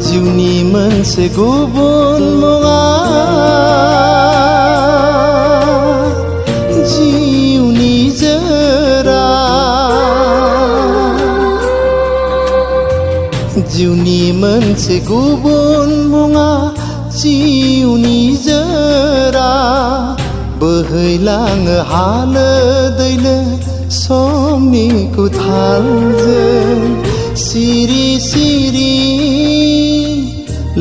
जिउनि मोनसे गुबुन मुङा जिउनि जोरा जिउनि मोनसे गुबुन मुङा जिउनि जोरा बोहैलाङो हालो दैलो समनि गुथालजों सिरि सिरि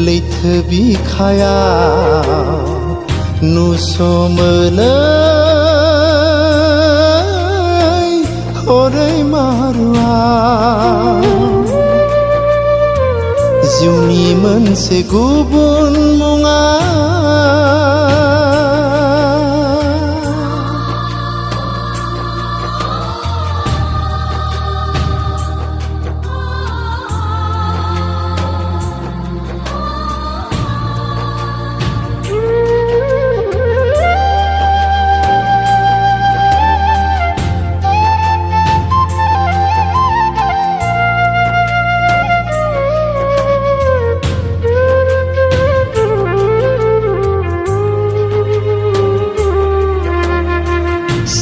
लैथो बिखायाव नुस'मोलै हरै मारुआ जिउनि मोनसे गुबुन मुङा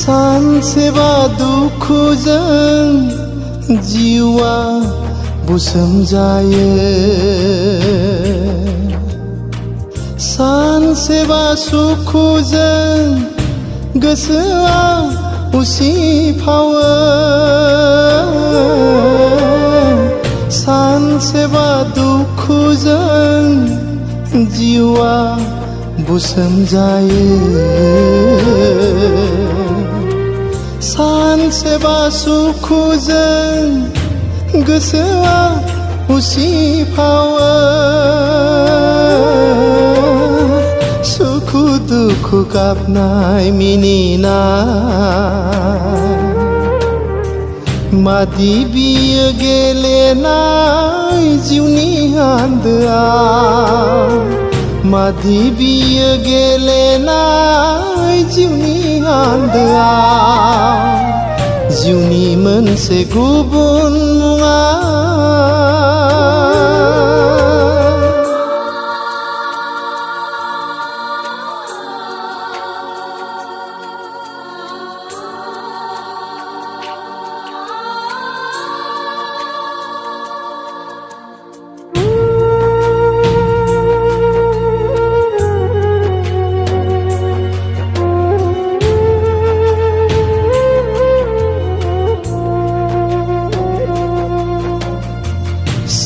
सानसेबा दुखुजों जिउआ बुसोम जायो सानसेबा सुखुजों गोसोआ उसिफावो सानसेबा दुखुजों जिउआ बुसोम जायो सानसेबा सुखुजों गोसोआ उसिफावो सुखु दुखु गाबनाय मिनिनाय मादि बियो गेलेनाय जिउनि आन्दोआव मादि बियो गेलेनाय जिउनि आन्दोआव जिउनि मोनसे गुबुन मुङा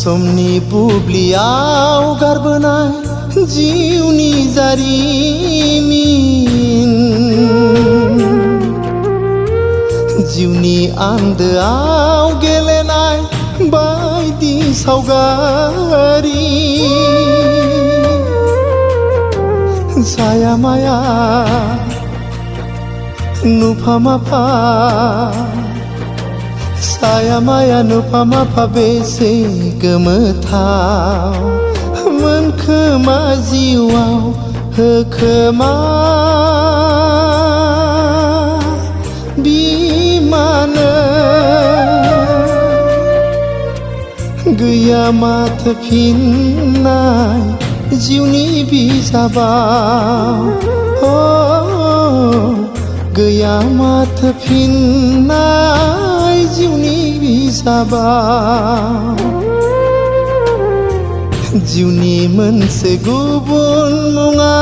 समनि बुब्लियाव गारबोनाय जिउनि जारिमिन जिउनि आन्दोआव गेलेनाय बायदि सावगारि जाया माया नुफा माफा साया माया नुफा माफा बेसे गोमोथाव मोनखोमा जिउआव होखोमा बिमानो गैया माथो फिननाय जिउनि बिजाबाव गैया माथो फिननाय जिउनि बिजाबाव जिउनि मोनसे गुबुन मुङा